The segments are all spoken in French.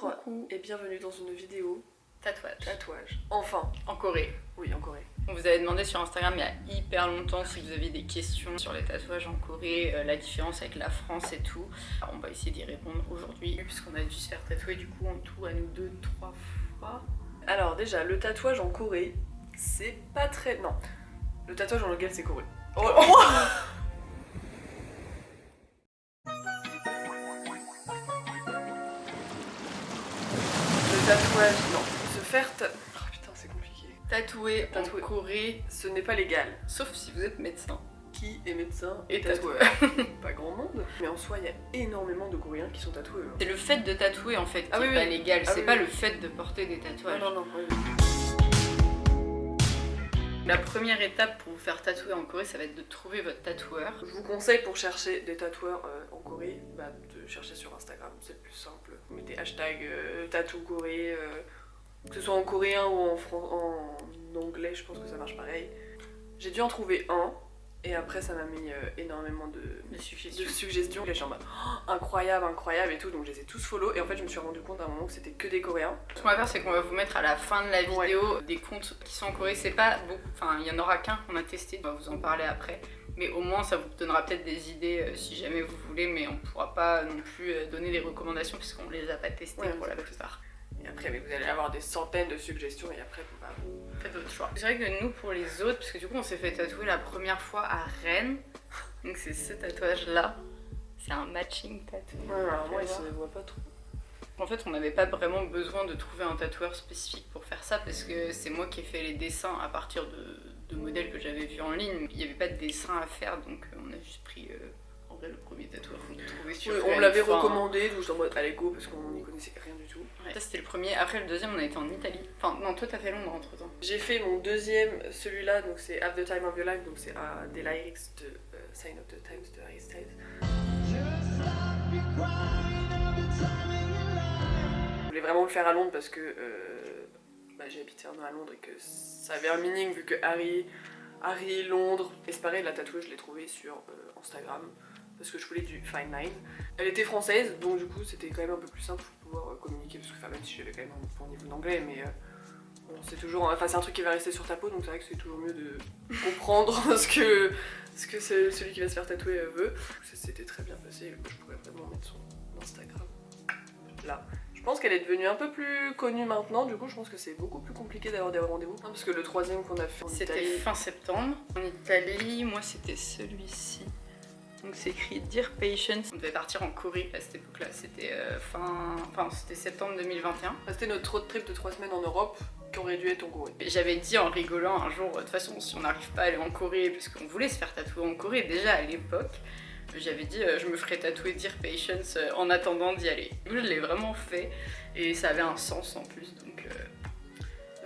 Bonjour. Coucou. Et bienvenue dans une vidéo Tatouage. Enfin. En Corée. Oui, en Corée. On vous avait demandé sur Instagram il y a hyper longtemps si vous aviez des questions sur les tatouages en Corée, la différence avec la France et tout. Alors, on va essayer d'y répondre aujourd'hui puisqu'on a dû se faire tatouer du coup en tout à nous 2-3 fois. Alors déjà, le tatouage en Corée, c'est pas très... Non. Le tatouage en lequel c'est Corée. Oh, oh Le tatouage, non. Se faire Oh putain, c'est compliqué. Tatouer en Tatouer. Corée, Ce n'est pas légal. sauf si vous êtes médecin. Qui est médecin Et tatoueur? Pas grand monde. Mais en soi, il y a énormément de Coréens qui sont tatoués. C'est le fait de tatouer en fait qui Ah oui, est pas oui. légal, Ah c'est oui, pas oui. le fait de porter des tatouages. Non. La première étape pour vous faire tatouer en Corée, ça va être de trouver votre tatoueur. Je vous conseille pour chercher des tatoueurs en Corée, de chercher sur Instagram, c'est le plus simple. Vous mettez hashtag tattoo Corée, que ce soit en coréen ou en anglais, je pense que ça marche pareil. J'ai dû en trouver un, et après ça m'a mis énormément de suggestions. Là, je suis en mode oh, incroyable et tout, donc je les ai tous follow, et en fait je me suis rendu compte à un moment que c'était que des Coréens. Ce qu'on va faire, c'est qu'on va vous mettre à la fin de la vidéo des comptes qui sont en Corée. C'est pas beaucoup, enfin il y en aura qu'un qu'on a testé, on va vous en parler après. Mais au moins ça vous donnera peut-être des idées si jamais vous voulez, mais on pourra pas non plus donner des recommandations puisqu'on les a pas testées pour la plupart. Et après vous allez avoir des centaines de suggestions, et après Faites votre choix. C'est vrai que nous pour les autres, parce que du coup on s'est fait tatouer la première fois à Rennes, donc c'est ce tatouage là. C'est un matching tattoo. alors moi ils se voient pas trop. En fait, on n'avait pas vraiment besoin de trouver un tatoueur spécifique pour faire ça parce que c'est moi qui ai fait les dessins à partir de modèles que j'avais vus en ligne. Il n'y avait pas de dessin à faire, donc on a juste pris en vrai le premier tatoueur qu'on a trouvé sur Oui, on me l'avait recommandé, donc j'étais en mode allez go parce qu'on n'y connaissait rien du tout. Ouais. Ça c'était le premier. Après le deuxième, on a été en Italie. Enfin non, toi t'as fait Londres entre temps. J'ai fait mon deuxième, celui-là, donc c'est Have the Time of Your Life, donc c'est des lyrics de Sign of the Times de Harry Styles. Je voulais vraiment le faire à Londres parce que j'ai habité un an à Londres et que ça avait un meaning vu que Harry, Londres. Et c'est pareil, la tatoueuse je l'ai trouvée sur Instagram parce que je voulais du fine line. Elle était française, donc du coup c'était quand même un peu plus simple pour pouvoir communiquer parce que même si j'avais quand même un bon niveau d'anglais, mais bon, c'est toujours, enfin c'est un truc qui va rester sur ta peau, donc c'est vrai que c'est toujours mieux de comprendre ce que celui qui va se faire tatouer veut. Ça s'était très bien passé, je pourrais vraiment mettre son Instagram là. Je pense qu'elle est devenue un peu plus connue maintenant, du coup je pense que c'est beaucoup plus compliqué d'avoir des rendez-vous. Parce que le troisième qu'on a fait en C'était Italie... fin septembre. En Italie, moi c'était celui-ci. Donc c'est écrit Dear Patience. On devait partir en Corée à cette époque-là. C'était c'était septembre 2021. C'était notre road trip de 3 semaines en Europe qui aurait dû être en Corée. J'avais dit en rigolant un jour, de toute façon si on n'arrive pas à aller en Corée, parce qu'on voulait se faire tatouer en Corée déjà à l'époque, j'avais dit je me ferais tatouer Dear Patience en attendant d'y aller. Je l'ai vraiment fait et ça avait un sens en plus, donc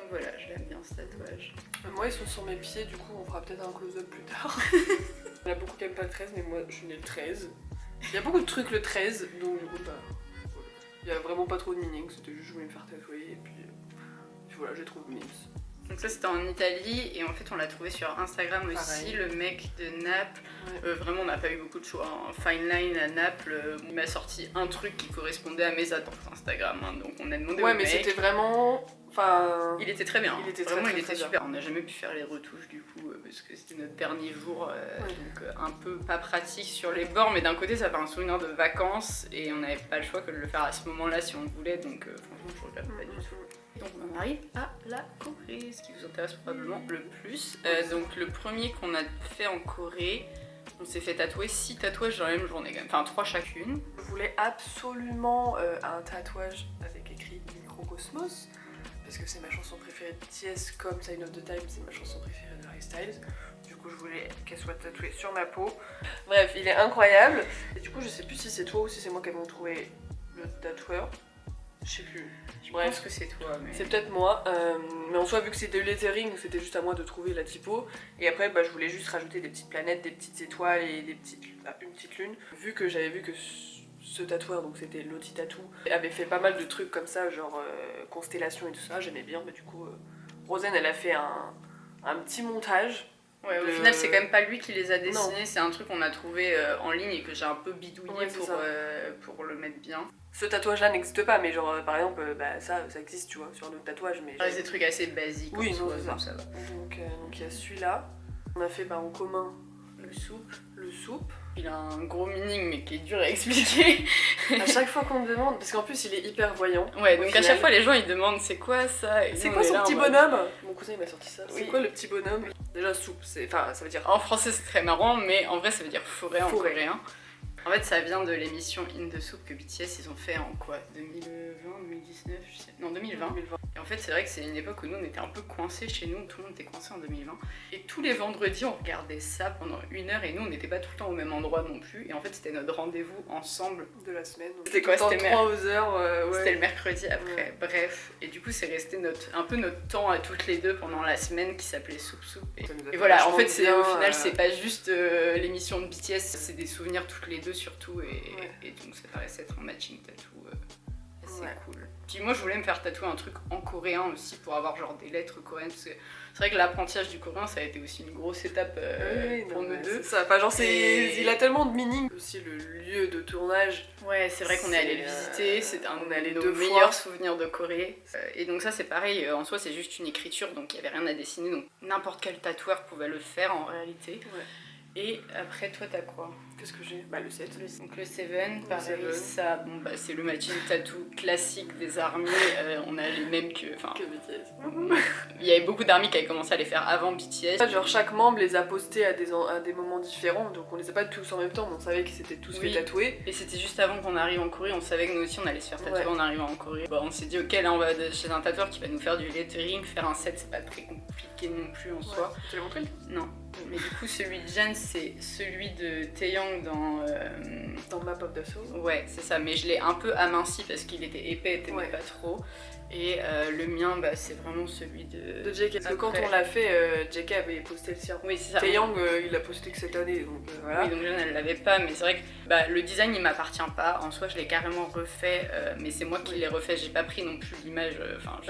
voilà, je l'aime bien ce tatouage. Moi ils sont sur mes pieds, du coup on fera peut-être un close-up plus tard. Il y en a beaucoup qui aiment pas le 13, mais moi je suis née le 13. Il y a beaucoup de trucs le 13, donc du coup voilà. Il y a vraiment pas trop de meaning, c'était juste je voulais me faire tatouer et puis voilà, j'ai trouvé Mims. Donc ça c'était en Italie et en fait on l'a trouvé sur Instagram aussi. Pareil. Le mec de Naples. Ouais. Vraiment on n'a pas eu beaucoup de choix. Fine line à Naples, il m'a sorti un truc qui correspondait à mes attentes Instagram, hein. Donc on a demandé au Ouais, mec. mais c'était vraiment... Enfin... Il était très bien. Il était vraiment, très, il était bien. super. On n'a jamais pu faire les retouches du coup parce que c'était notre dernier jour, donc un peu pas pratique sur les bords, mais d'un côté ça fait un souvenir de vacances et on n'avait pas le choix que de le faire à ce moment-là si on voulait, donc franchement je regrette pas du tout. Donc on arrive à la Corée, ce qui vous intéresse probablement le plus. Donc le premier qu'on a fait en Corée, on s'est fait tatouer 6 tatouages dans la même journée quand même, enfin 3 chacune. Je voulais absolument un tatouage avec écrit Microcosmos, parce que c'est ma chanson préférée de TS, comme Sign of the Time, c'est ma chanson préférée de Harry Styles. Du coup je voulais qu'elle soit tatouée sur ma peau. Bref, il est incroyable. Et du coup je sais plus si c'est toi ou si c'est moi qui avons trouvé le tatoueur. Je sais plus. Je pense que c'est toi, mais... C'est peut-être moi, mais en soi vu que c'était le lettering, c'était juste à moi de trouver la typo. Et après je voulais juste rajouter des petites planètes, des petites étoiles et une petite lune. Vu que j'avais vu que ce tatoueur, donc c'était Loti Tattoo, avait fait pas mal de trucs comme ça, genre constellation et tout ça, j'aimais bien. Mais du coup Rosen elle a fait un petit montage Ouais, au final, c'est quand même pas lui qui les a dessinés, c'est un truc qu'on a trouvé en ligne et que j'ai un peu bidouillé pour le mettre bien. Ce tatouage-là n'existe pas, mais genre, par exemple, ça existe, tu vois, sur notre tatouage. Mais c'est des trucs assez basiques. Oui, non, ça va. Donc, il y a celui-là. On a fait en commun le soupe. Il a un gros meaning, mais qui est dur à expliquer. À chaque fois qu'on me demande, parce qu'en plus, il est hyper voyant. Ouais, donc à chaque fois, les gens ils demandent c'est quoi ça. C'est quoi son petit bonhomme? Mon cousin il m'a sorti ça. C'est quoi le petit bonhomme? Déjà, soupe, ça veut dire. En français, c'est très marrant, mais en vrai, ça veut dire forêt en coréen. En fait, ça vient de l'émission In the Soup que BTS ils ont fait en quoi 2020, 2019, je sais. Non, 2020. Et en fait, c'est vrai que c'est une époque où nous on était un peu coincés chez nous, tout le monde était coincé en 2020. Et tous les vendredis, on regardait ça pendant 1 heure et nous on n'était pas tout le temps au même endroit non plus. Et en fait, c'était notre rendez-vous ensemble de la semaine. C'était quoi? C'était 3 heures. C'était le mercredi après. Ouais. Bref. Et du coup, c'est resté un peu notre temps à toutes les deux pendant la semaine qui s'appelait Soup. Et voilà, en fait, au final, c'est pas juste l'émission de BTS, c'est des souvenirs toutes les deux surtout et donc ça paraissait être un matching tattoo assez cool. Puis moi je voulais me faire tatouer un truc en coréen aussi pour avoir genre des lettres coréennes parce que c'est vrai que l'apprentissage du coréen ça a été aussi une grosse étape pour nous deux. C'est ça, enfin, genre il a tellement de meaning. Aussi le lieu de tournage. Ouais, c'est vrai qu'on est allé le visiter, c'est un de nos meilleurs souvenirs de Corée. Et donc ça c'est pareil, en soi c'est juste une écriture donc il n'y avait rien à dessiner donc n'importe quel tatoueur pouvait le faire en réalité. Ouais. Et après, toi, t'as quoi? Qu'est-ce que j'ai? Le 7. Donc le 7, pareil, ça, c'est le matching tattoo classique des armies. On a les mêmes que BTS. Il y avait beaucoup d'armies qui avaient commencé à les faire avant BTS. Genre chaque membre les a postés à des moments différents, donc on les a pas tous en même temps, mais on savait qu'ils s'étaient tous fait tatouer. Et c'était juste avant qu'on arrive en Corée, on savait que nous aussi on allait se faire tatouer en arrivant en Corée. Bon, on s'est dit ok, là on va chez un tatoueur qui va nous faire du lettering, faire un set, c'est pas très compliqué non plus en soi. Tu l'as montré? Non. Mais du coup, celui de Jeanne, c'est celui de Taeyong dans Map of the Soul. Ouais, c'est ça, mais je l'ai un peu aminci parce qu'il était épais et t'aimais pas trop. Et le mien, c'est vraiment celui de JK. Parce que quand on l'a fait, JK avait posté le sien. Oui, c'est ça. Taeyong, il l'a posté que cette année, donc voilà. Oui, donc Jeanne, elle l'avait pas, mais c'est vrai que le design, il m'appartient pas. En soi, je l'ai carrément refait, mais c'est moi qui l'ai refait. J'ai pas pris non plus l'image.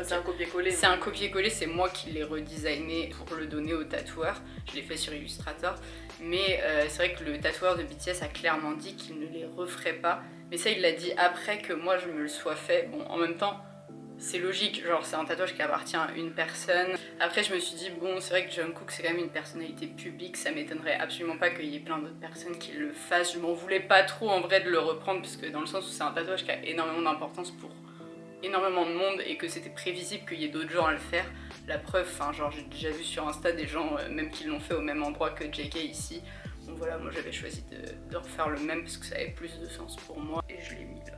C'est un copier-coller. C'est un copier-coller, c'est moi qui l'ai redesigné pour le donner au tatoueur. Je l'ai fait sur Illustrator. Mais c'est vrai que le tatoueur de BTS a clairement dit qu'il ne les referait pas. Mais ça, il l'a dit après que moi, je me le sois fait. Bon, en même temps, c'est logique, genre c'est un tatouage qui appartient à une personne. Après je me suis dit bon c'est vrai que Jungkook c'est quand même une personnalité publique, ça m'étonnerait absolument pas qu'il y ait plein d'autres personnes qui le fassent. Je m'en voulais pas trop en vrai de le reprendre parce que dans le sens où c'est un tatouage qui a énormément d'importance pour énormément de monde et que c'était prévisible qu'il y ait d'autres gens à le faire. La preuve, genre j'ai déjà vu sur Insta des gens même qui l'ont fait au même endroit que JK ici. Donc voilà, moi j'avais choisi de refaire le même parce que ça avait plus de sens pour moi et je l'ai mis là.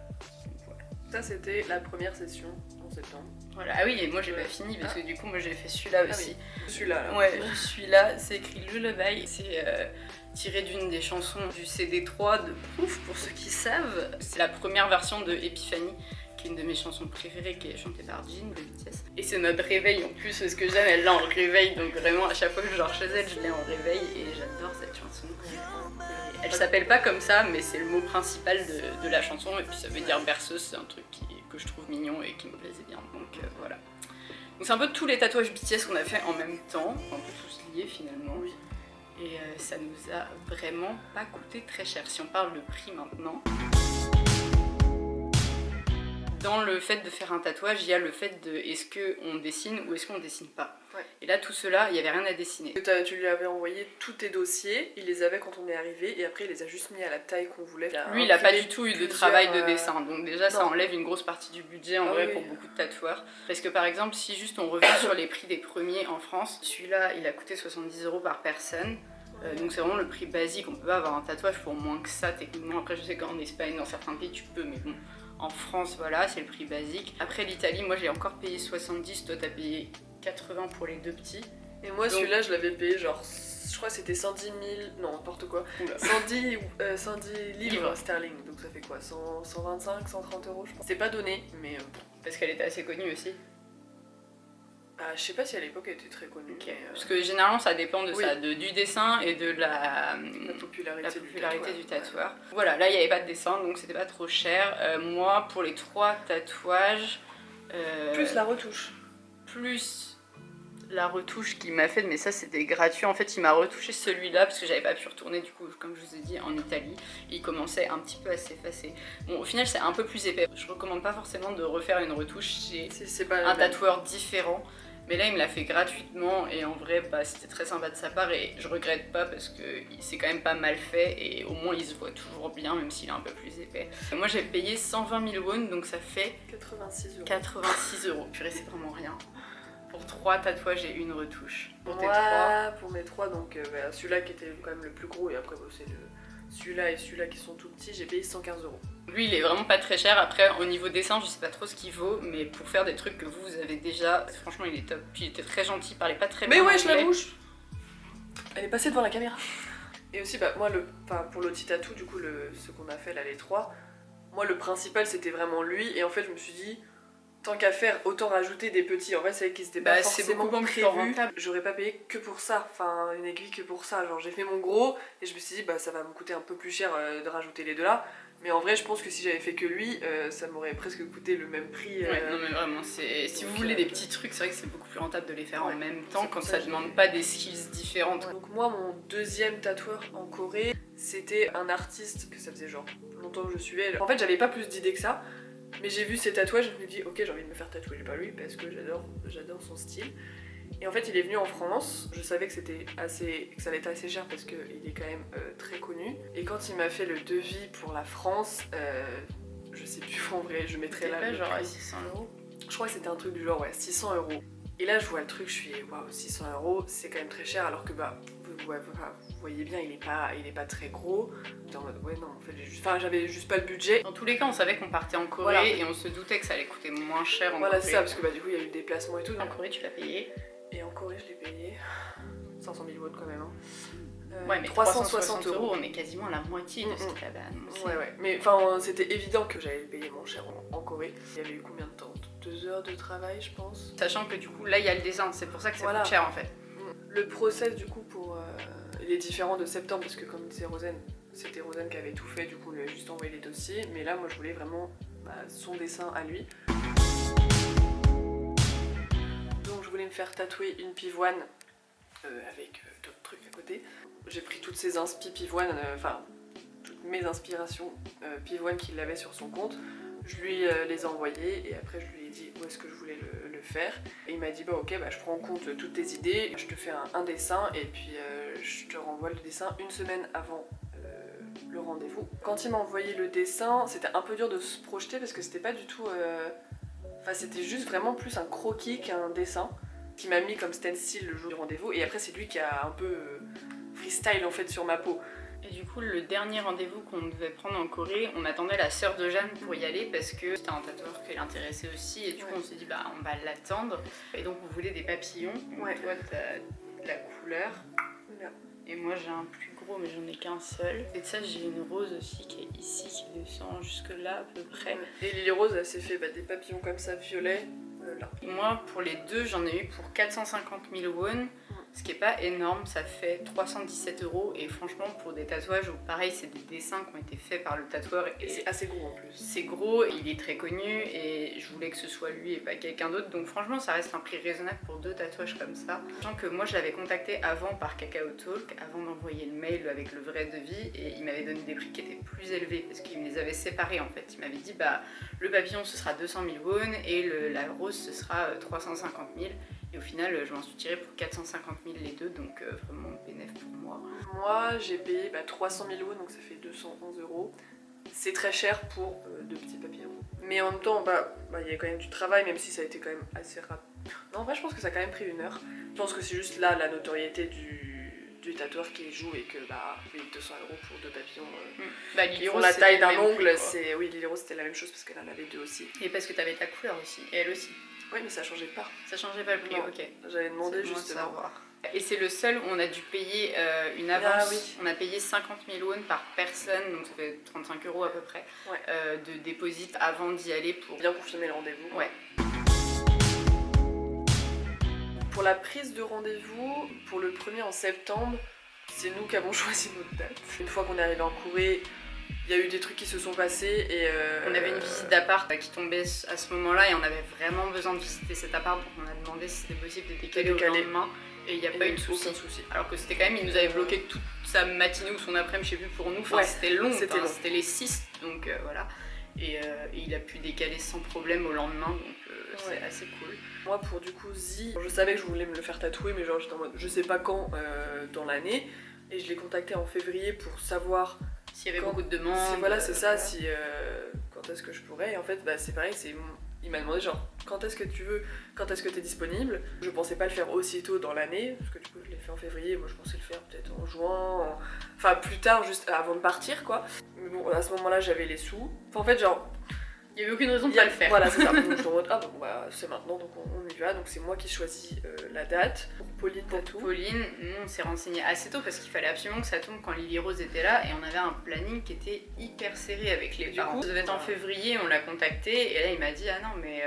Ça c'était la première session en septembre. Voilà. Ah oui, et moi j'ai pas fini parce que du coup moi j'ai fait celui-là aussi. Oui. Celui-là là. Ouais, celui-là, c'est écrit Lullaby. C'est tiré d'une des chansons du CD3 de Proof pour ceux qui savent. C'est la première version de Epiphany, qui est une de mes chansons préférées, qui est chantée par Jin de BTS. Et c'est notre réveil en plus, parce que Jeanne elle l'a en réveil, donc vraiment à chaque fois que je dors chez elle, je l'ai en réveil et j'adore cette chanson. Elle s'appelle pas comme ça, mais c'est le mot principal de la chanson, et puis ça veut dire berceuse, c'est un truc que je trouve mignon et qui me plaisait bien, donc voilà. Donc c'est un peu tous les tatouages BTS qu'on a fait en même temps, un peu tous liés finalement. Oui. Et ça nous a vraiment pas coûté très cher, si on parle de prix maintenant. Dans le fait de faire un tatouage, il y a le fait de est-ce qu'on dessine ou est-ce qu'on dessine pas. Ouais. Et là, tout cela, il n'y avait rien à dessiner. Tu lui avais envoyé tous tes dossiers, il les avait quand on est arrivé, et après il les a juste mis à la taille qu'on voulait. Lui, il n'a pas du tout eu de travail de dessin, donc déjà ça enlève une grosse partie du budget en vrai pour beaucoup de tatoueurs. Parce que par exemple, si juste on revient sur les prix des premiers en France, celui-là, il a coûté 70 € par personne. Donc c'est vraiment le prix basique, on peut pas avoir un tatouage pour moins que ça techniquement. Après je sais qu'en Espagne, dans certains pays tu peux, mais bon, en France voilà, c'est le prix basique. Après l'Italie, moi j'ai encore payé 70, toi t'as payé 80 pour les deux petits. Et moi donc, celui-là je l'avais payé genre, je crois que c'était 110 000, non n'importe quoi, 110 livres sterling, donc ça fait quoi, 125, 130 € je pense. C'est pas donné, mais parce qu'elle était assez connue aussi. Je sais pas si à l'époque elle était très connue. Okay. Parce que généralement ça dépend de ça, du dessin et de la popularité du tatoueur. Ouais. Voilà, là il n'y avait pas de dessin donc c'était pas trop cher. Moi pour les 3 tatouages. Plus la retouche. Plus la retouche qu'il m'a faite, mais ça c'était gratuit. En fait, il m'a retouché celui-là parce que j'avais pas pu retourner, du coup, comme je vous ai dit, en Italie. Il commençait un petit peu à s'effacer. Bon, au final, c'est un peu plus épais. Je recommande pas forcément de refaire une retouche chez C'est pas un tatoueur différent. Mais là, il me l'a fait gratuitement et en vrai, bah, c'était très sympa de sa part et je regrette pas parce que c'est quand même pas mal fait et au moins il se voit toujours bien, même s'il est un peu plus épais. Et moi, j'ai payé 120 000 won, donc ça fait 86 €. 86 €. Purée, c'est vraiment rien. Pour 3 tatouages et une retouche. Pour tes 3, Moi, pour mes 3, donc celui-là qui était quand même le plus gros et après c'est celui-là et celui-là qui sont tout petits, j'ai payé 115 €. lui, il est vraiment pas très cher. Après, au niveau dessin, je sais pas trop ce qu'il vaut, mais pour faire des trucs que vous avez déjà, franchement, il est top. Puis il était très gentil, il parlait pas très bien. Mais wesh, la anglais. bouche Elle est passée devant la caméra. Et aussi, bah, moi, pour l'outil tatou, du coup, ce qu'on a fait là, les 3, moi, le principal, c'était vraiment lui. Et en fait, je me suis dit, tant qu'à faire, autant rajouter des petits. En fait, c'est vrai qu'ils étaient pas c'est forcément beaucoup plus prévus. rentable. J'aurais pas payé que pour ça, enfin, une aiguille que pour ça. Genre, j'ai fait mon gros et je me suis dit, bah, ça va me coûter un peu plus cher de rajouter les deux là. Mais en vrai, je pense que si j'avais fait que lui, ça m'aurait presque coûté le même prix. Ouais, non mais vraiment, si vous voulez des petits trucs, c'est vrai que c'est beaucoup plus rentable de les faire Ouais, en même temps c'est quand pour ça ça que demande j'ai- pas des skills différentes. Donc moi, mon deuxième tatoueur en Corée, c'était un artiste que ça faisait genre longtemps que je suivais. En fait, j'avais pas plus d'idées que ça, mais j'ai vu ses tatouages, je me dis ok, j'ai envie de me faire tatouer par lui parce que j'adore son style. Et en fait, il est venu en France. Je savais que ça allait être assez cher parce qu'il est quand même très connu. Et quand il m'a fait le devis pour la France, je sais plus en vrai, je mettrai là C'était pas le genre à prix. 600 €. Je crois que c'était un truc du genre 600 €. Et là je vois le truc, je suis waouh, 600 € c'est quand même très cher alors que bah vous voyez bien il est pas très gros. J'étais en mode ouais non en fait j'avais juste pas le budget. Dans tous les cas, on savait qu'on partait en Corée Voilà. et on se doutait que ça allait coûter moins cher en Voilà Corée. c'est ça parce que bah du coup il y a eu le déplacement et tout. En Corée, tu l'as payé. Et en Corée je l'ai payé 500 000 won quand même. Hein. Ouais, mais 360 €, on est quasiment à la moitié de ce qu'il avait annoncé. Ouais. Mais enfin, c'était évident que j'allais payer moins cher en Corée. Il y avait eu combien de temps 2 heures de travail, je pense. Sachant que du coup, là, il y a le dessin, c'est pour ça que ça Voilà. coûte cher en fait. Le process, du coup, il est différent de septembre, parce que comme disait Rosen, c'était Rosen qui avait tout fait, du coup, on lui a juste envoyé les dossiers. Mais là, moi, je voulais vraiment son dessin à lui. Donc, je voulais me faire tatouer une pivoine avec d'autres trucs à côté. J'ai pris toutes ces inspi pivoine, toutes mes inspirations pivoine qu'il avait sur son compte. Je lui les ai envoyées et après je lui ai dit où est-ce que je voulais le faire. Et il m'a dit bah ok, bah, je prends en compte toutes tes idées, je te fais un dessin et puis je te renvoie le dessin une semaine avant le rendez-vous. Quand il m'a envoyé le dessin, c'était un peu dur de se projeter parce que c'était pas du tout... Enfin c'était juste vraiment plus un croquis qu'un dessin qui m'a mis comme stencil le jour du rendez-vous et après c'est lui qui a un peu freestyle en fait sur ma peau. Et du coup, le dernier rendez-vous qu'on devait prendre en Corée, on attendait la sœur de Jeanne pour y aller parce que c'était un tatoueur qui l'intéressait aussi. Et du coup, on s'est dit, bah, on va l'attendre. Et donc, on voulait des papillons. Ouais. Toi, t'as de la couleur. Là. Et moi, j'ai un plus gros, mais j'en ai qu'un seul. Et de ça, j'ai une rose aussi qui est ici, qui descend jusque là à peu près. Et Lily Rose, elle s'est fait des papillons comme ça, violets, là. Moi, pour les deux, j'en ai eu pour 450 000 won. Ce qui est pas énorme, ça fait 317 € et franchement pour des tatouages où pareil c'est des dessins qui ont été faits par le tatoueur Et c'est assez gros en plus. C'est gros, il est très connu et je voulais que ce soit lui et pas quelqu'un d'autre, donc franchement ça reste un prix raisonnable pour deux tatouages comme ça. Sachant que moi je l'avais contacté avant par Kakao Talk, avant d'envoyer le mail avec le vrai devis, et il m'avait donné des prix qui étaient plus élevés parce qu'il me les avait séparés en fait. Il m'avait dit bah le papillon ce sera 200 000 won et la rose ce sera 350 000. Et au final, je m'en suis tirée pour 450 000 les deux, donc vraiment bénéf pour moi. Moi, j'ai payé 300 000 won, donc ça fait 211 €. C'est très cher pour deux petits papillons. Mais en même temps, il y a quand même du travail, même si ça a été quand même assez rapide. Non, en vrai, je pense que ça a quand même pris 1 heure. Je pense que c'est juste là la notoriété du tatoueur qui joue et que, oui, 200 € pour deux papillons. Lily Pour Rose, la taille c'était le d'un même ongle, prix, quoi. oui, Lily Rose c'était la même chose parce qu'elle en avait deux aussi. Et parce que t'avais ta couleur aussi, et elle aussi. Oui, mais ça changeait pas. Ça changeait pas le prix, Non. ok. J'avais demandé C'est bon à justement. savoir. Et c'est le seul où on a dû payer une avance. Ah oui. On a payé 50 000 won par personne, donc ça fait 35 € à peu près, Ouais. de déposit avant d'y aller pour... Bien confirmer le rendez-vous. Ouais. Pour la prise de rendez-vous, pour le 1er en septembre, c'est nous qui avons choisi notre date. Une fois qu'on est arrivé en Corée, il y a eu des trucs qui se sont passés et... On avait une visite d'appart qui tombait à ce moment-là et on avait vraiment besoin de visiter cet appart, donc on a demandé si c'était possible de décaler au lendemain et il n'y a pas eu de souci. Alors que c'était quand même, il nous avait bloqué toute sa matinée ou son après-midi, je sais plus pour nous, enfin, c'était long, c'était les 6, donc voilà. Et il a pu décaler sans problème au lendemain, donc c'est assez cool. Moi pour du coup Zi, je savais que je voulais me le faire tatouer mais genre j'étais en mode je sais pas quand dans l'année et je l'ai contacté en février pour savoir s'il y avait beaucoup de demandes. Voilà c'est ça, si, quand est-ce que je pourrais et en fait bah, c'est pareil, il m'a demandé genre quand est-ce que tu veux, quand est-ce que t'es disponible. Je pensais pas le faire aussitôt dans l'année parce que du coup je l'ai fait en février, moi je pensais le faire peut-être en juin, enfin plus tard juste avant de partir quoi. Mais bon à ce moment-là j'avais les sous, enfin en fait genre il n'y avait aucune raison de pas le faire. Voilà, c'est ça. Donc je suis en mode, ah bon, bah c'est maintenant, donc on y va. Donc c'est moi qui choisis la date. Pour Pauline Tatou. Pauline, nous on s'est renseigné assez tôt parce qu'il fallait absolument que ça tombe quand Lily Rose était là et on avait un planning qui était hyper serré avec les parents. Ça devait être en février, on l'a contacté et là il m'a dit, ah non, mais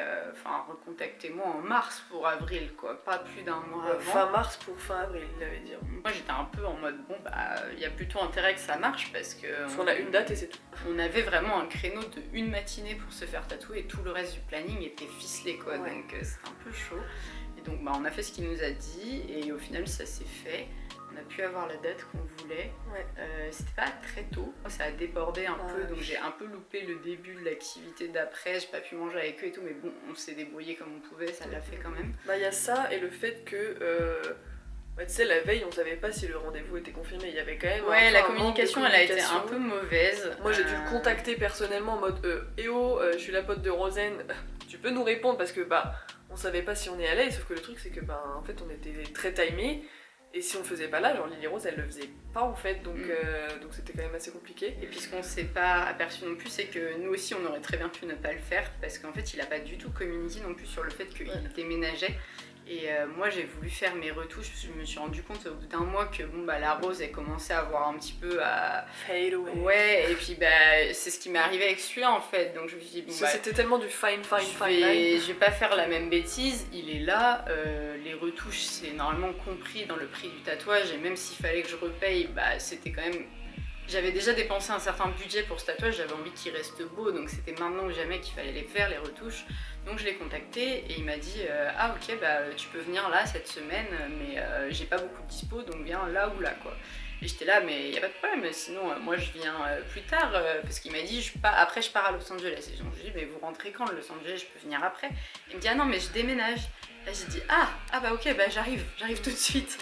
recontactez-moi en mars pour avril, quoi. Pas plus d'un mois avant. Fin mars pour fin avril, il avait dit. Moi j'étais un peu en mode, bon, bah il y a plutôt intérêt que ça marche parce que. Parce qu'on a une date et c'est tout. On avait vraiment un créneau de une matinée pour se faire tatouer et tout le reste du planning était ficelé quoi, donc c'était un peu chaud. Et donc bah, on a fait ce qu'il nous a dit et au final ça s'est fait. On a pu avoir la date qu'on voulait. C'était pas très tôt, ça a débordé un peu, donc j'ai un peu loupé le début de l'activité d'après, j'ai pas pu manger avec eux et tout, mais bon, on s'est débrouillé comme on pouvait, ça l'a fait quand même. Bah il y a ça et le fait que... tu sais, la veille, on savait pas si le rendez-vous était confirmé. Il y avait quand même. La communication, elle a été un peu mauvaise. Moi, j'ai dû le contacter personnellement en mode je suis la pote de Rosen, tu peux nous répondre parce que bah, on savait pas si on est à l'aise. Sauf que le truc, c'est que bah, en fait, on était très timés. Et si on le faisait pas là, genre Lily Rose, elle le faisait pas en fait. Donc c'était quand même assez compliqué. Et puis ce qu'on s'est pas aperçu non plus, c'est que nous aussi, on aurait très bien pu ne pas le faire parce qu'en fait, il a pas du tout communiqué non plus sur le fait qu'il déménageait. Et moi j'ai voulu faire mes retouches, je me suis rendu compte au bout d'un mois que bon, bah, la rose elle commençait à avoir un petit peu à... fade away. Ouais, et puis bah, c'est ce qui m'est arrivé avec celui-là en fait, donc je me suis dit bon bah... C'était tellement du fine je vais pas faire la même bêtise, il est là, les retouches c'est normalement compris dans le prix du tatouage et même s'il fallait que je repaye, bah c'était quand même... J'avais déjà dépensé un certain budget pour ce tatouage, j'avais envie qu'il reste beau, donc c'était maintenant ou jamais qu'il fallait les faire, les retouches. Donc je l'ai contacté et il m'a dit ah ok bah tu peux venir là cette semaine mais j'ai pas beaucoup de dispo donc viens là ou là quoi. Et j'étais là mais y a pas de problème sinon moi je viens plus tard parce qu'il m'a dit après je pars à Los Angeles. Et donc je lui ai dit mais vous rentrez quand Los Angeles, je peux venir après. Il me dit ah non mais je déménage. Là j'ai dit ah bah ok bah j'arrive tout de suite.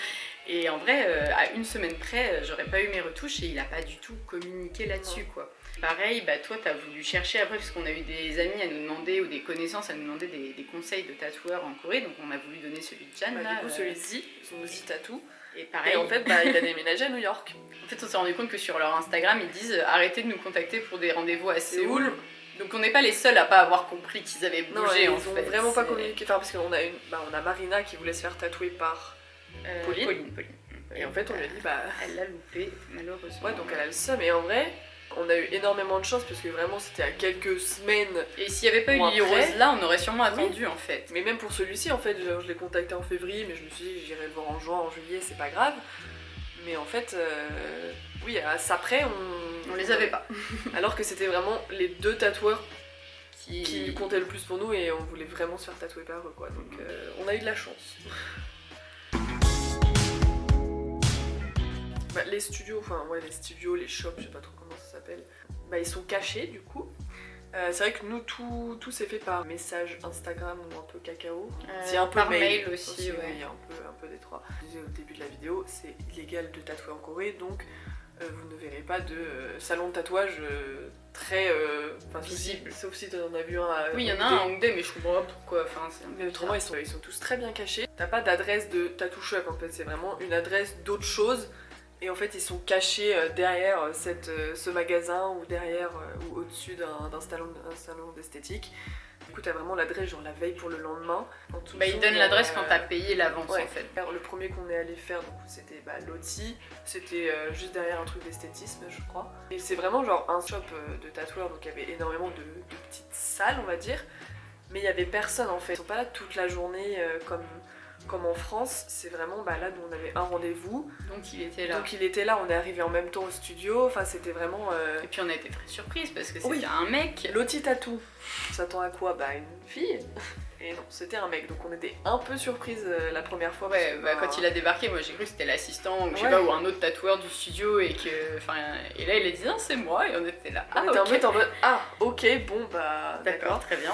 Et en vrai, à une semaine près, j'aurais pas eu mes retouches et il a pas du tout communiqué là-dessus quoi. Pareil, bah toi t'as voulu chercher après parce qu'on a eu des amis à nous demander ou des connaissances à nous demander des conseils de tatoueurs en Corée, donc on a voulu donner celui de Jan. Bah, du coup celui de Zi, son Zi Tattoo. Et pareil. Et en fait bah, il a déménagé à New York. En fait on s'est rendu compte que sur leur Instagram ils disent arrêtez de nous contacter pour des rendez-vous à Séoul. Donc on n'est pas les seuls à pas avoir compris qu'ils avaient bougé en fait. Ils ont vraiment pas communiqué, enfin, parce qu'on a on a Marina qui voulait se faire tatouer par Pauline. Et en fait on lui a dit bah... Elle l'a loupé malheureusement. Ouais donc elle a le seum et en vrai on a eu énormément de chance parce que vraiment c'était à quelques semaines. Et s'il n'y avait pas eu Lily Rose là on aurait sûrement attendu en fait. Mais même pour celui-ci en fait je l'ai contacté en février mais je me suis dit j'irai le voir en juin, en juillet c'est pas grave. Mais en fait oui à ça près on les avait pas. Alors que c'était vraiment les deux tatoueurs qui comptaient le plus pour nous et on voulait vraiment se faire tatouer par eux quoi. Donc on a eu de la chance. Bah, les studios, les shops, je sais pas trop comment ça s'appelle, bah, ils sont cachés du coup. C'est vrai que nous tout s'est fait par message Instagram ou un peu cacao. C'est un peu par mail aussi ouais. Oui, un peu des trois. Je disais au début de la vidéo, c'est illégal de tatouer en Corée donc vous ne verrez pas de salon de tatouage très visible. Sauf si t'en as vu un à oui, il y en a un à Hongdae, mais je comprends pas pourquoi. Mais autrement, ils sont tous très bien cachés. T'as pas d'adresse de tattoo shop en fait, c'est vraiment une adresse d'autre chose. Et en fait, ils sont cachés derrière ce magasin ou derrière ou au-dessus d'un salon d'esthétique. Du coup, t'as vraiment l'adresse genre la veille pour le lendemain. Bah, ils donnent l'adresse quand t'as payé l'avance en fait. Le premier qu'on est allé faire, c'était Loti. C'était juste derrière un truc d'esthétisme, je crois. Et c'est vraiment genre un shop de tatoueurs, donc il y avait énormément de petites salles, on va dire. Mais il y avait personne en fait. Ils sont pas là toute la journée Comme en France, c'est vraiment, là, nous on avait un rendez-vous. Donc il était là. Donc il était là, on est arrivé en même temps au studio, enfin c'était vraiment... Et puis on a été très surprises parce que c'était Oui. un mec. Loti Tatou. On s'attend à quoi? Une fille. Et non, c'était un mec, donc on était un peu surprises la première fois. Ouais, quand il a débarqué, moi j'ai cru que c'était l'assistant, je sais pas, ou un autre tatoueur du studio, et là il a dit non, c'est moi, et on était là. On était ok. en mode ah, ok, bon D'accord, très bien.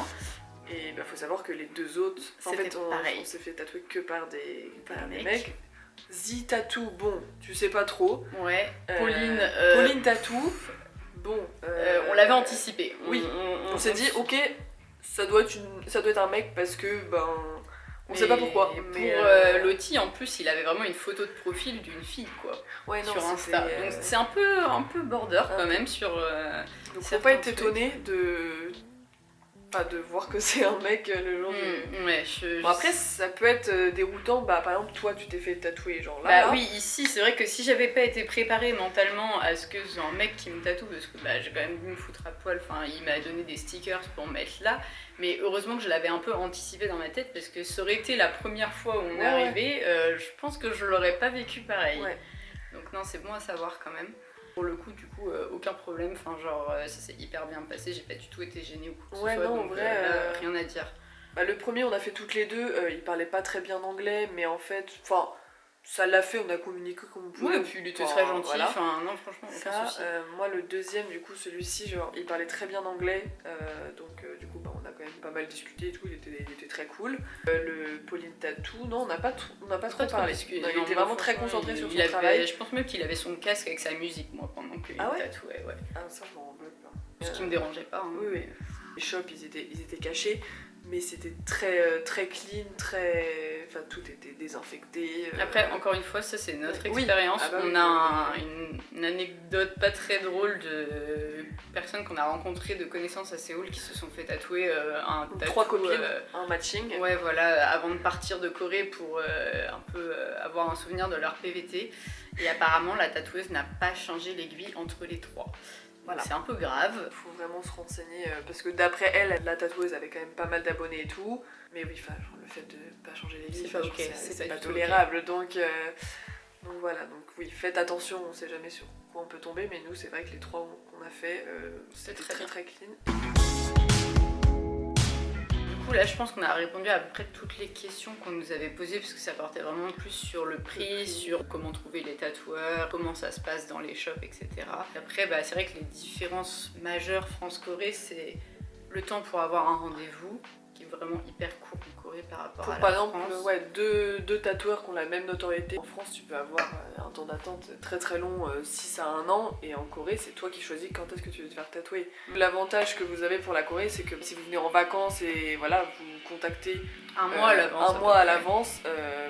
Et faut savoir que les deux autres, en fait, on s'est fait tatouer que par des mecs. Z Tattoo, bon, tu sais pas trop. Ouais, Pauline. Pauline Tattoo, bon. On l'avait anticipé. Oui, on s'est dit, ok, ça doit être un mec parce que, on sait pas pourquoi. Mais pour Loti, en plus, il avait vraiment une photo de profil d'une fille, quoi. Ouais, non, sur Insta. Donc c'est un peu border quand même sur. Donc faut pas être étonné de voir que c'est un mec le jour du... Ouais, Bon, après ça peut être déroutant, par exemple toi tu t'es fait tatouer genre là. Oui, ici c'est vrai que si j'avais pas été préparée mentalement à ce que c'est un mec qui me tatoue, parce que j'ai quand même dû me foutre à poil, il m'a donné des stickers pour mettre là, mais heureusement que je l'avais un peu anticipé dans ma tête parce que ça aurait été la première fois où on est arrivé, je pense que je l'aurais pas vécu pareil. Ouais. Donc non, c'est bon à savoir quand même. Pour le coup, du coup, aucun problème, ça s'est hyper bien passé, j'ai pas du tout été gênée ou quoi que ce soit, non, donc en vrai, rien à dire. Le premier, on a fait toutes les deux, il parlait pas très bien anglais, mais en fait, ça l'a fait, on a communiqué comme on pouvait. Ouais, et puis il était très gentil, voilà. Non, franchement, aucun souci. Moi, le deuxième, du coup, celui-ci, il parlait très bien anglais, donc du coup, on a quand même pas mal discuté et tout, il était très cool. Le Pauline Tattoo, non, on n'a pas trop parlé. Il était vraiment très concentré sur son travail. Je pense même qu'il avait son casque avec sa musique, moi, pendant qu'il tatouait, ouais. Ah, ça, je m'en rends pas. Ce qui me dérangeait pas. Hein. Oui. Les shops, ils étaient cachés. Mais c'était très, très clean, tout était désinfecté. Après, encore une fois, ça c'est notre expérience. On a une anecdote pas très drôle de personnes qu'on a rencontrées, de connaissances à Séoul, qui se sont fait tatouer un tatou. 3 copines, un matching. Ouais, voilà, avant de partir de Corée pour un peu avoir un souvenir de leur PVT. Et apparemment, la tatoueuse n'a pas changé l'aiguille entre les 3. Voilà. C'est un peu grave. Il faut vraiment se renseigner parce que d'après elle, la tatoueuse avait quand même pas mal d'abonnés et tout. Mais oui, le fait de pas changer les lignes, c'est pas tolérable. Okay. Donc voilà, faites attention, on sait jamais sur quoi on peut tomber. Mais nous, c'est vrai que les 3 qu'on a fait, c'était très très clean. Du coup, là, je pense qu'on a répondu à peu près toutes les questions qu'on nous avait posées, parce que ça portait vraiment plus sur le prix, sur comment trouver les tatoueurs, comment ça se passe dans les shops, etc. Après, c'est vrai que les différences majeures France-Corée, c'est le temps pour avoir un rendez-vous, qui est vraiment hyper court en Corée par rapport à la France. Par exemple, deux tatoueurs qui ont la même notoriété. En France, tu peux avoir un temps d'attente très très long, 6 à 1 an, et en Corée, c'est toi qui choisis quand est-ce que tu veux te faire tatouer. L'avantage que vous avez pour la Corée, c'est que si vous venez en vacances et voilà, vous contactez un mois à l'avance,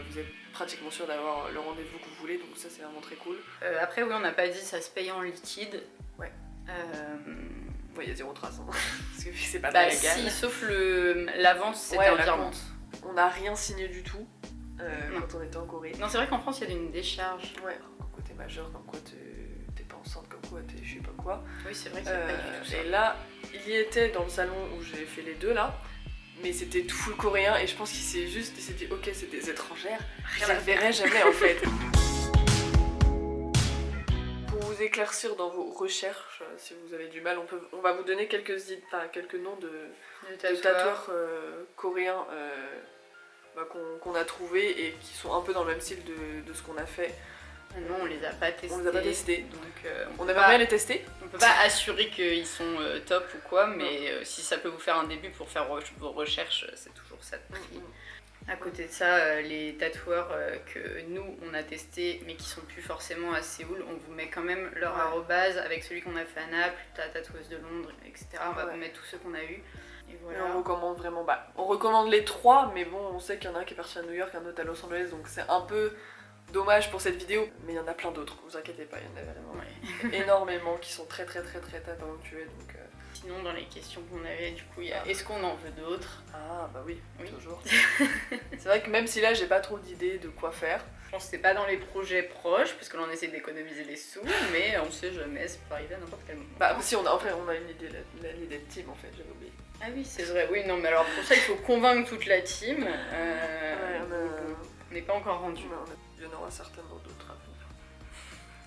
vous êtes pratiquement sûr d'avoir le rendez-vous que vous voulez, donc ça c'est vraiment très cool. Après, oui, on n'a pas dit ça se paye en liquide. Ouais. Il y a 0 trace, hein. Parce que c'est pas très légal. Si, sauf l'avance, c'était en virement. On n'a rien signé du tout quand on était en Corée. Non, c'est vrai qu'en France, il y a une décharge. Ouais, comme quoi t'es majeur, comme quoi t'es pas enceinte, comme quoi t'es je sais pas quoi. Oui, c'est vrai que c'est pas du tout ça. Et là, il y était dans le salon où j'ai fait les deux là, mais c'était tout full coréen et je pense qu'il s'est dit ok, c'est des étrangères, je les reverrai jamais en fait. Vous éclaircir dans vos recherches, si vous avez du mal, on va vous donner quelques noms de tatoueurs coréens qu'on a trouvés et qui sont un peu dans le même style de ce qu'on a fait. Non, on les a pas testés. Donc, on aimerait bien les tester. On peut pas assurer qu'ils sont top ou quoi, mais si ça peut vous faire un début pour faire vos recherches, c'est toujours ça de prix. À côté de ça, les tatoueurs que nous on a testés mais qui sont plus forcément à Séoul, on vous met quand même leur arrobase avec celui qu'on a fait à Naples, la tatoueuse de Londres, etc. On va vous mettre tous ceux qu'on a eu. Et voilà. Et on recommande vraiment, on recommande les 3, mais bon, on sait qu'il y en a un qui est parti à New York, un autre à Los Angeles, donc c'est un peu dommage pour cette vidéo, mais il y en a plein d'autres, vous inquiétez pas, il y en a vraiment énormément qui sont très très très très talentueux. Donc, Sinon, dans les questions qu'on avait, du coup, il y a est-ce qu'on en veut d'autres? Ah bah oui, toujours. C'est vrai que même si là j'ai pas trop d'idées de quoi faire. Je pense que c'est pas dans les projets proches, parce que là on essaie d'économiser les sous, mais on sait jamais, ça peut arriver à n'importe quel moment. Si on a une idée, l'idée de team en fait, j'avais oublié. Ah oui, c'est vrai, oui, non, mais alors pour ça il faut convaincre toute la team. On n'est pas encore rendu. Non, il y en aura certainement d'autres à venir.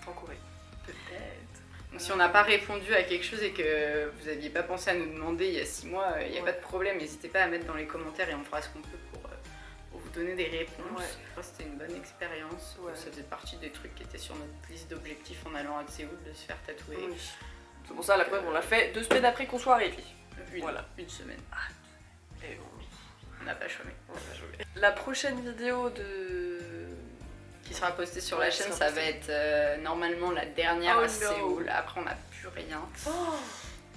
En Corée. Peut-être. Donc si on n'a pas répondu à quelque chose et que vous n'aviez pas pensé à nous demander il y a 6 mois, il n'y a pas de problème, n'hésitez pas à mettre dans les commentaires et on fera ce qu'on peut pour vous donner des réponses. Ouais. Je crois que c'était une bonne expérience. Ouais. Ça faisait partie des trucs qui étaient sur notre liste d'objectifs en allant à Séoul, de se faire tatouer. Oui. C'est pour ça, la preuve, on l'a fait 2 semaines après qu'on soit arrivé. Une semaine. Et On n'a pas chômé. on a joué. La prochaine vidéo Qui sera postée sur Ouais, la chaîne, sera ça va être normalement la dernière Oh à no. Séoul. Après, on n'a plus rien. Oh,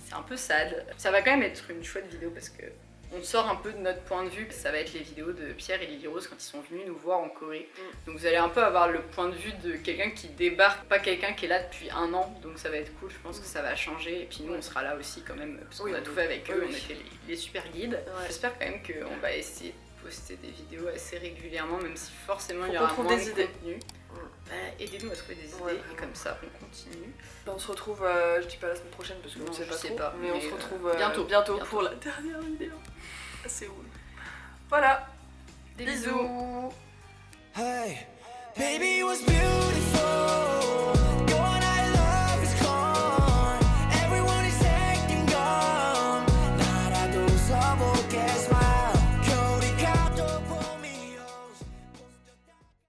C'est un peu sad. Ça va quand même être une chouette vidéo parce que on sort un peu de notre point de vue. Ça va être les vidéos de Pierre et Lily Rose quand ils sont venus nous voir en Corée. Donc vous allez un peu avoir le point de vue de quelqu'un qui débarque, pas quelqu'un qui est là depuis 1 an. Donc ça va être cool, je pense que ça va changer. Et puis nous, on sera là aussi quand même parce qu'on a tout fait avec eux. On était les super guides. Ouais. J'espère quand même qu'on va essayer de poster des vidéos assez régulièrement, même si forcément il y Faut aura qu'on trouve moins des de idées. contenu. Bah, aidez-nous à trouver des idées Ouais, et vraiment. comme ça on continue. On se retrouve, je dis pas la semaine prochaine parce que Non, on sait je pas sais trop, pas, mais on mais, se retrouve bientôt pour la dernière vidéo à Séoul. Voilà, Des bisous. bisous. Hey, baby, it was beautiful.